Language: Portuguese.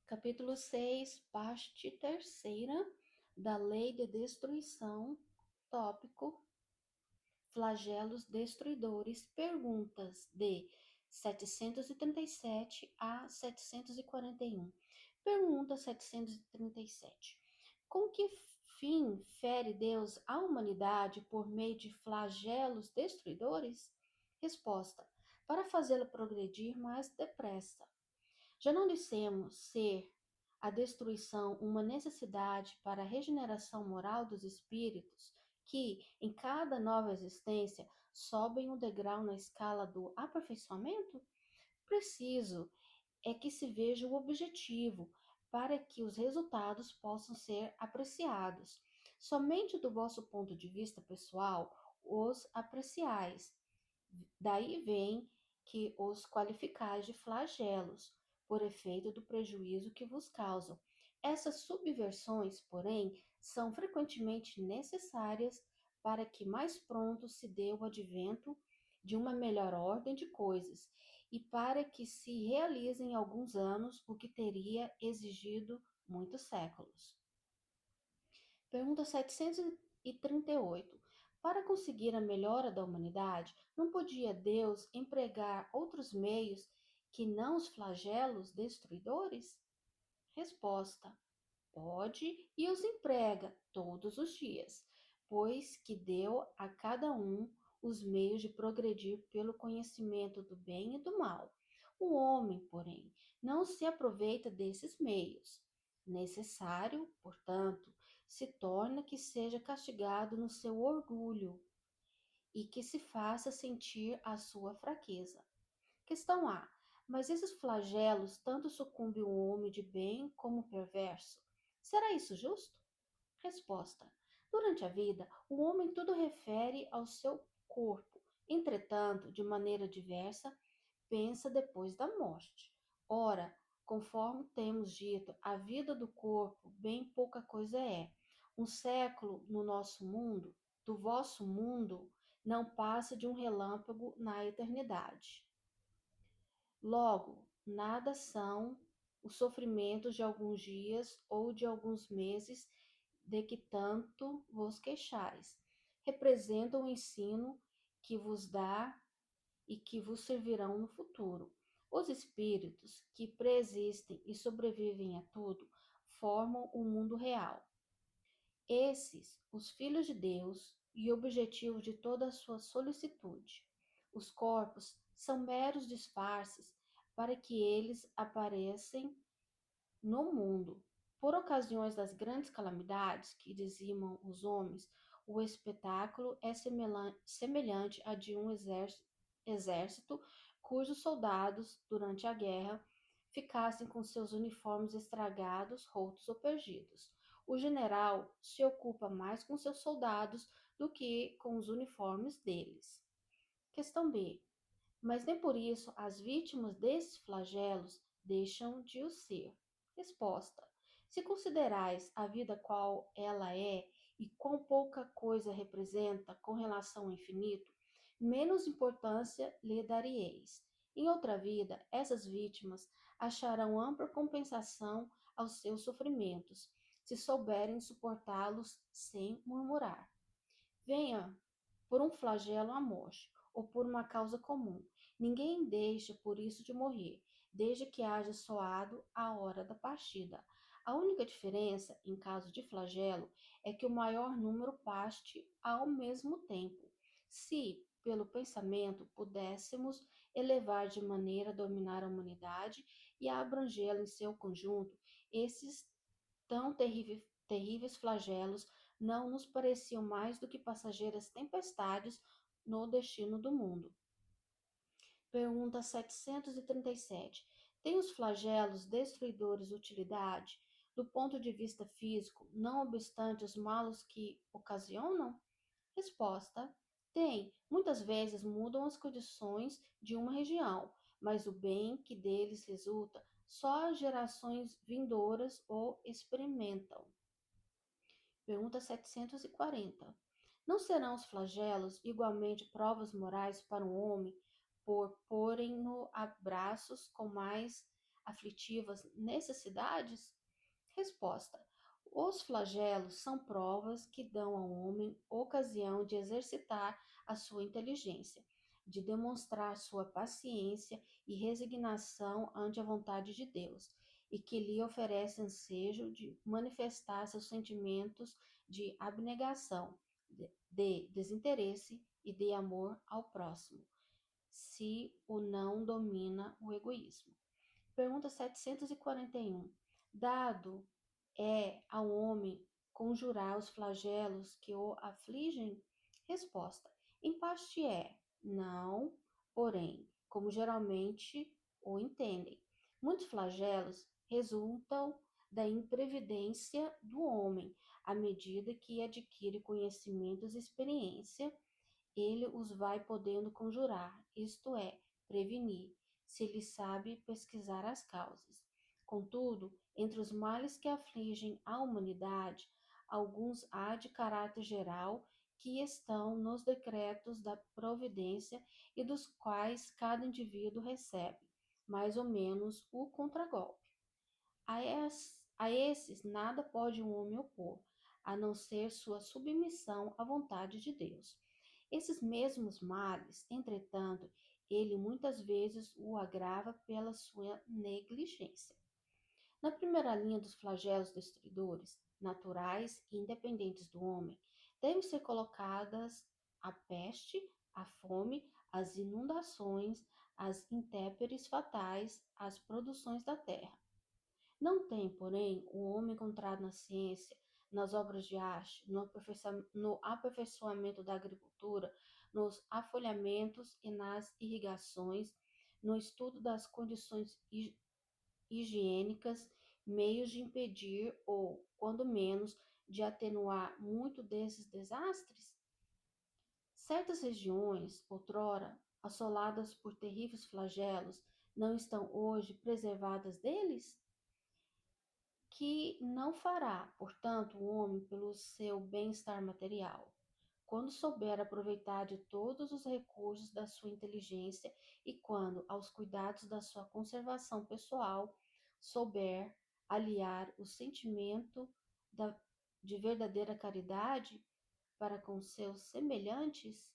Capítulo 6, parte terceira da Lei de Destruição, tópico Flagelos Destruidores, perguntas de 737 a 741. Pergunta 737. Com que fim fere Deus a humanidade por meio de flagelos destruidores? Resposta: para fazê-la progredir mais depressa. Já não dissemos ser a destruição uma necessidade para a regeneração moral dos espíritos, que, em cada nova existência, sobem um degrau na escala do aperfeiçoamento? Preciso é que se veja o objetivo, para que os resultados possam ser apreciados. Somente do vosso ponto de vista pessoal os apreciais. Daí vem que os qualificais de flagelos, por efeito do prejuízo que vos causam. Essas subversões, porém, são frequentemente necessárias para que mais pronto se dê o advento de uma melhor ordem de coisas e para que se realize em alguns anos o que teria exigido muitos séculos. Pergunta 738. Para conseguir a melhora da humanidade, não podia Deus empregar outros meios que não os flagelos destruidores? Resposta: pode e os emprega todos os dias, pois que deu a cada um os meios de progredir pelo conhecimento do bem e do mal. O homem, porém, não se aproveita desses meios. Necessário, portanto, se torna que seja castigado no seu orgulho e que se faça sentir a sua fraqueza. Questão A. Mas esses flagelos tanto sucumbe o homem de bem como o perverso? Será isso justo? Resposta. Durante a vida, o homem tudo refere ao seu corpo. Entretanto, de maneira diversa, pensa depois da morte. Ora, conforme temos dito, a vida do corpo bem pouca coisa é. Um século no nosso mundo, do vosso mundo, não passa de um relâmpago na eternidade. Logo, nada são os sofrimentos de alguns dias ou de alguns meses de que tanto vos queixais. Representam o ensino que vos dá e que vos servirão no futuro. Os espíritos que preexistem e sobrevivem a tudo formam o mundo real. Esses, os filhos de Deus e objetivo de toda a sua solicitude. Os corpos são meros disfarces para que eles aparecem no mundo. Por ocasiões das grandes calamidades que dizimam os homens, o espetáculo é semelhante a de um exército cujos soldados, durante a guerra, ficassem com seus uniformes estragados, rotos ou perdidos. O general se ocupa mais com seus soldados do que com os uniformes deles. Questão B. Mas nem por isso as vítimas desses flagelos deixam de o ser. Resposta: se considerais a vida qual ela é e quão pouca coisa representa com relação ao infinito, menos importância lhe daríeis. Em outra vida, essas vítimas acharão ampla compensação aos seus sofrimentos, se souberem suportá-los sem murmurar. Venha por um flagelo a morte, ou por uma causa comum. Ninguém deixa por isso de morrer, desde que haja soado a hora da partida. A única diferença, em caso de flagelo, é que o maior número parte ao mesmo tempo. Se, pelo pensamento, pudéssemos elevar de maneira a dominar a humanidade e a abrangê-la em seu conjunto, esses tão terríveis flagelos não nos pareciam mais do que passageiras tempestades no destino do mundo. Pergunta 737. Tem os flagelos destruidores utilidade, do ponto de vista físico, não obstante os malos que ocasionam? Resposta: tem. Muitas vezes mudam as condições de uma região, mas o bem que deles resulta só as gerações vindouras o experimentam. Pergunta 740. Não serão os flagelos igualmente provas morais para um homem por porem-no a braços com mais aflitivas necessidades? Resposta: os flagelos são provas que dão ao homem ocasião de exercitar a sua inteligência, de demonstrar sua paciência e resignação ante a vontade de Deus, e que lhe oferecem ensejo de manifestar seus sentimentos de abnegação, de desinteresse e de amor ao próximo, se o não domina o egoísmo. Pergunta 741. Dado é ao homem conjurar os flagelos que o afligem? Resposta: em parte é, não, porém, como geralmente o entendem. Muitos flagelos resultam da imprevidência do homem, à medida que adquire conhecimentos e experiência ele os vai podendo conjurar, isto é, prevenir, se ele sabe pesquisar as causas. Contudo, entre os males que afligem a humanidade, alguns há de caráter geral que estão nos decretos da providência e dos quais cada indivíduo recebe, mais ou menos, o contragolpe. A esses nada pode um homem opor, a não ser sua submissão à vontade de Deus. Esses mesmos males, entretanto, ele muitas vezes o agrava pela sua negligência. Na primeira linha dos flagelos destruidores, naturais e independentes do homem, devem ser colocadas a peste, a fome, as inundações, as intempéries fatais, as produções da terra. Não tem, porém, o homem encontrado na ciência, nas obras de arte, no aperfeiçoamento da agricultura, nos afolhamentos e nas irrigações, no estudo das condições higiênicas, meios de impedir ou, quando menos, de atenuar muito desses desastres? Certas regiões, outrora assoladas por terríveis flagelos, não estão hoje preservadas deles? Que não fará, portanto, o homem pelo seu bem-estar material, quando souber aproveitar de todos os recursos da sua inteligência e quando, aos cuidados da sua conservação pessoal, souber aliar o sentimento da, de verdadeira caridade para com seus semelhantes?